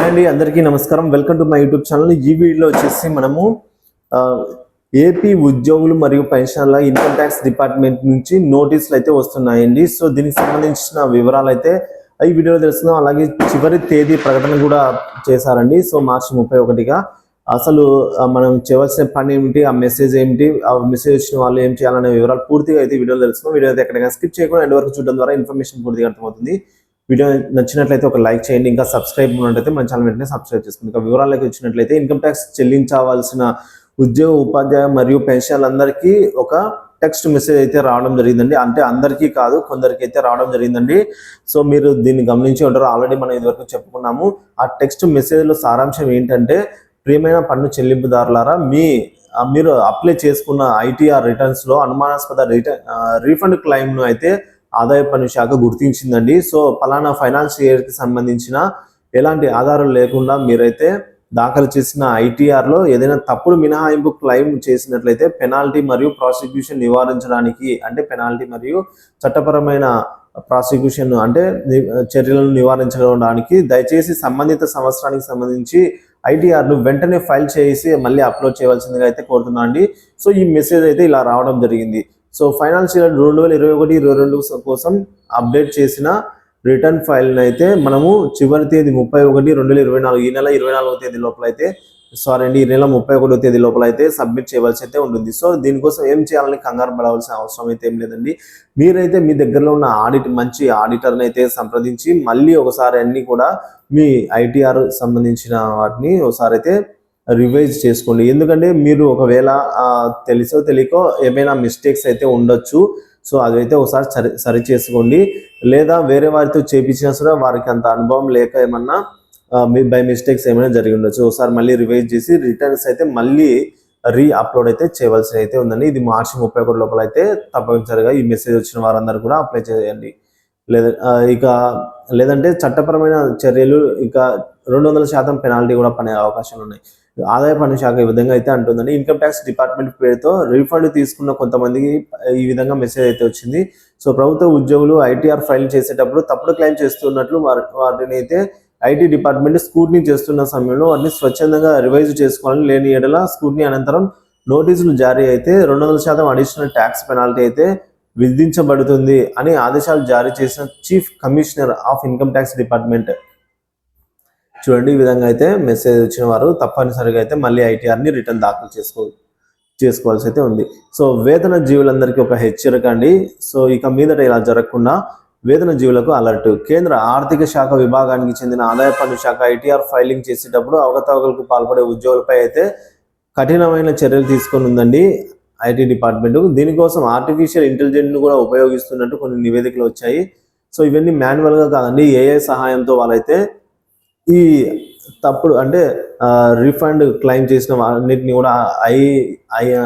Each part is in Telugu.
అండి అందరికీ నమస్కారం. Welcome to my YouTube channel. ఈ వీడియోలో వచ్చేసి మనము ఏపీ ఉద్యోగులు మరియు పెన్షనర్ల ఇన్కమ్ ట్యాక్స్ డిపార్ట్మెంట్ నుంచి నోటీసులు అయితే వస్తున్నాయండి. సో దీనికి సంబంధించిన వివరాలు అయితే ఈ వీడియోలో తెలుస్తున్నాం. అలాగే చివరి తేదీ ప్రకటన కూడా చేశారండి. సో మార్చి 31గా అసలు మనం చేయవలసిన పని ఏమిటి, ఆ మెసేజ్ ఏమిటి, ఆ మెసేజ్ వచ్చిన వాళ్ళు ఏం చేయాలనే వివరాలు పూర్తిగా అయితే వీడియోలో తెలుస్తున్నాం. వీడియో అయితే ఎక్కడికైనా స్కిప్ చేయకుండా ఎండ్ వరకు చూడడం ద్వారా ఇన్ఫర్మేషన్ పూర్తిగా అర్థమవుతుంది. వీడియో నచ్చినట్లయితే ఒక లైక్ చేయండి. ఇంకా సబ్స్క్రైబ్ ఉన్నట్లయితే మన ఛానల్ వెంటనే సబ్స్క్రైబ్ చేసుకోండి. ఇంకా వివరాలకు వచ్చినట్లయితే ఇన్కమ్ ట్యాక్స్ చెల్లించవలసిన ఉద్యోగ ఉపాధ్యాయ మరియు పెన్షన్లందరికీ ఒక టెక్స్ట్ మెసేజ్ అయితే రావడం జరిగిందండి. అంటే అందరికీ కాదు, కొందరికి అయితే రావడం జరిగిందండి. సో మీరు దీన్ని గమనించి ఉంటారు. ఆల్రెడీ మనం ఇదివరకు చెప్పుకున్నాము. ఆ టెక్స్ట్ మెసేజ్లో సారాంశం ఏంటంటే, ప్రియమైన పన్ను చెల్లింపుదారులారా, మీరు అప్లై చేసుకున్న ఐటీఆర్ రిటర్న్స్లో అనుమానాస్పద రీఫండ్ క్లెయిమ్ను అయితే ఆదాయ పన్ను శాఖ గుర్తించిందండి. సో పలానా ఫైనాన్షియల్ ఇయర్కి సంబంధించిన ఎలాంటి ఆధారాలు లేకుండా మీరైతే దాఖలు చేసిన ఐటీఆర్లో ఏదైనా తప్పుడు మినహాయింపు క్లెయిమ్ చేసినట్లయితే పెనాల్టీ మరియు ప్రాసిక్యూషన్ నివారించడానికి, అంటే పెనాల్టీ మరియు చట్టపరమైన ప్రాసిక్యూషన్ అంటే చర్యలను నివారించడానికి దయచేసి సంబంధిత సంవత్సరానికి సంబంధించి ఐటీఆర్ను వెంటనే ఫైల్ చేసి మళ్ళీ అప్లోడ్ చేయవలసిందిగా అయితే కోరుతున్నా అండి. సో ఈ మెసేజ్ అయితే ఇలా రావడం జరిగింది. సో ఫైనాన్షియల్ 2021-22 కోసం అప్డేట్ చేసిన రిటర్న్ ఫైల్ని అయితే మనము చివరి తేదీ 31/2024 ఈ నెల 24వ తేదీ లోపల అయితే ఈ నెల 31వ తేదీ లోపల అయితే సబ్మిట్ చేయవలసి అయితే ఉంటుంది. సో దీనికోసం ఏం చేయాలని కంగారు పడవలసిన అవసరం అయితే ఏం లేదండి. మీరైతే మీ దగ్గరలో ఉన్న మంచి ఆడిటర్ని అయితే సంప్రదించి మళ్ళీ ఒకసారి అన్ని కూడా మీ ఐటీఆర్ సంబంధించిన వాటిని ఒకసారి అయితే రివైజ్ చేసుకోండి. ఎందుకంటే మీరు ఒకవేళ తెలుసో తెలియకో ఏమైనా మిస్టేక్స్ అయితే ఉండొచ్చు. సో అదైతే ఒకసారి సరి చేసుకోండి. లేదా వేరే వారితో చేయించినా సరే వారికి అంత అనుభవం లేక ఏమన్నా బై మిస్టేక్స్ ఏమైనా జరిగి ఉండొచ్చు. ఒకసారి మళ్ళీ రివైజ్ చేసి రిటర్న్స్ అయితే మళ్ళీ అప్లోడ్ అయితే చేయవలసి అయితే ఉందండి. ఇది మార్చి 31 లోపల అయితే తప్పనిసరిగా ఈ మెసేజ్ వచ్చిన వారందరూ కూడా అప్లై చేయండి. లేదంటే చట్టపరమైన చర్యలు, ఇంకా 200% పెనాల్టీ కూడా పడే అవకాశాలు ఉన్నాయి. ఆదాయ పన్ను శాఖ ఈ విధంగా అయితే అంటుందండి. ఇన్కమ్ ట్యాక్స్ డిపార్ట్మెంట్ పేరుతో రీఫండ్ తీసుకున్న కొంతమందికి ఈ విధంగా మెసేజ్ అయితే వచ్చింది. సో ప్రభుత్వ ఉద్యోగులు ఐటీఆర్ ఫైల్ చేసేటప్పుడు తప్పుడు క్లెయిమ్ చేస్తున్నట్లు వాటిని అయితే ఐటీ డిపార్ట్మెంట్ స్క్రూటినీ చేస్తున్న సమయంలో వాటిని స్వచ్ఛందంగా రివైజ్ చేసుకోవాలని, లేని ఎడల స్క్రూటినీ అనంతరం నోటీసులు జారీ అయితే 200% అడిషనల్ ట్యాక్స్ పెనాల్టీ అయితే విధించబడుతుంది అని ఆదేశాలు జారీ చేసిన chief commissioner of income tax department. చూడండి, ఈ విధంగా అయితే మెసేజ్ వచ్చిన వారు తప్పనిసరిగా అయితే మళ్ళీ ఐటీఆర్ని రిటర్న్ దాఖలు చేసుకోవాల్సి అయితే ఉంది. సో వేతన జీవులందరికీ ఒక హెచ్చరిక అండి. సో ఇక మీదట ఇలా జరగకుండా వేతన జీవులకు అలర్ట్. కేంద్ర ఆర్థిక శాఖ విభాగానికి చెందిన ఆదాయ పన్ను శాఖ ఐటీఆర్ ఫైలింగ్ చేసేటప్పుడు అవకతవకలకు పాల్పడే ఉద్యోగులపై అయితే కఠినమైన చర్యలు తీసుకొని ఉందండి ఐటీ డిపార్ట్మెంట్. దీనికోసం ఆర్టిఫిషియల్ ఇంటెలిజెన్స్ కూడా ఉపయోగిస్తున్నట్టు కొన్ని నివేదికలు వచ్చాయి. సో ఇవన్నీ మాన్యువల్గా కాదండి, ఏఐ సహాయంతో వాళ్ళైతే ఈ తప్పుడు అంటే రీఫండ్ క్లెయిమ్ చేసిన వాటిని కూడా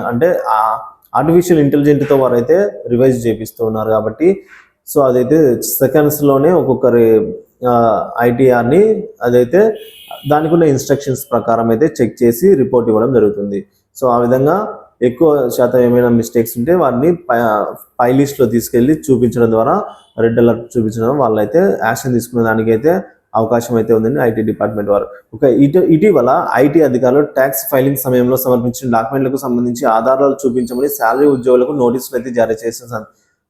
అంటే ఆర్టిఫిషియల్ ఇంటెలిజెంట్తో వారైతే రివైజ్ చేపిస్తూ ఉన్నారు. కాబట్టి సో అదైతే సెకండ్స్లోనే ఒక్కొక్కరి ఐటీఆర్ని అదైతే దానికి ఉన్న ఇన్స్ట్రక్షన్స్ ప్రకారం అయితే చెక్ చేసి రిపోర్ట్ ఇవ్వడం జరుగుతుంది. సో ఆ విధంగా ఎక్కువ శాతం ఏమైనా మిస్టేక్స్ ఉంటే వారిని పై లిస్ట్లో తీసుకెళ్ళి చూపించడం ద్వారా, రెడ్ అలర్ట్ చూపించడం వాళ్ళైతే యాక్షన్ తీసుకునే దానికైతే అవకాశం అయితే ఉందండి ఐటీ డిపార్ట్మెంట్ వారు. ఇటీవల ఐటీ అధికారులు ట్యాక్స్ ఫైలింగ్ సమయంలో సమర్పించిన డాక్యుమెంట్లకు సంబంధించి ఆధారాలు చూపించమని శాలరీ ఉద్యోగులకు నోటీసులు అయితే జారీ చేసిన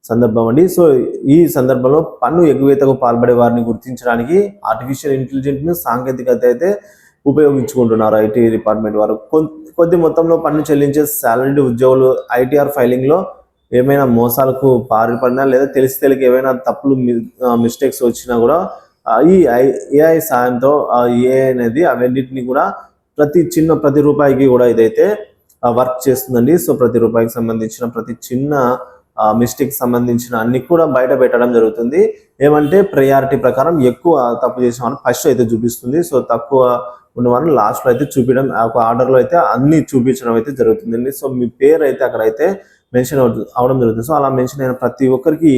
సందర్భం అండి. సో ఈ సందర్భంలో పన్ను ఎగువేతకు పాల్పడే వారిని గుర్తించడానికి ఆర్టిఫిషియల్ ఇంటెలిజెన్స్ సాంకేతికత అయితే ఉపయోగించుకుంటున్నారు ఐటీ డిపార్ట్మెంట్ వారు. కొద్ది మొత్తంలో పన్ను చెల్లించే శాలరీడ్ ఉద్యోగులు ఐటీఆర్ ఫైలింగ్లో ఏమైనా మోసాలకు పాల్పడినా, లేదా తెలియక ఏమైనా తప్పులు మిస్టేక్స్ వచ్చినా కూడా ఈ ఏఐ సాయంతో ఏఐ అనేది అవన్నిటిని కూడా ప్రతి రూపాయికి కూడా ఇదైతే వర్క్ చేస్తుందండి. సో ప్రతి రూపాయికి సంబంధించిన ప్రతి చిన్న మిస్టేక్ సంబంధించిన అన్ని కూడా బయట పెట్టడం జరుగుతుంది. ఏమంటే ప్రయారిటీ ప్రకారం ఎక్కువ తప్పు చేసిన వాళ్ళని ఫస్ట్ అయితే చూపిస్తుంది. సో తక్కువ ఉన్న వాళ్ళని లాస్ట్లో అయితే చూపించడం, ఒక ఆర్డర్లో అయితే అన్ని చూపించడం అయితే జరుగుతుందండి. సో మీ పేరు అయితే అక్కడైతే మెన్షన్ అవడం జరుగుతుంది. సో అలా మెన్షన్ అయిన ప్రతి ఒక్కరికి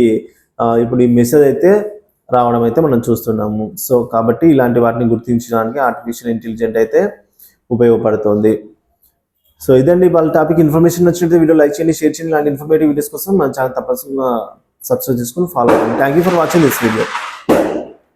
ఇప్పుడు ఈ మెసేజ్ అయితే రావడం అయితే మనం చూస్తున్నాము. సో కాబట్టి ఇలాంటి వాటిని గుర్తించడానికి ఆర్టిఫిషియల్ ఇంటెలిజెంట్ అయితే ఉపయోగపడుతుంది. సో ఇదండి వాళ్ళ టాపిక్. ఇన్ఫర్మేషన్ నచ్చినట్లయితే వీడియో లైక్ చేయండి, షేర్ చేయండి. ఇలాంటి ఇన్ఫర్మేటివ్ వీడియోస్ కోసం మన ఛానల్ తప్పకుండా సబ్స్క్రైబ్ చేసుకుని ఫాలో అవ్వండి. Thank you for watching this video.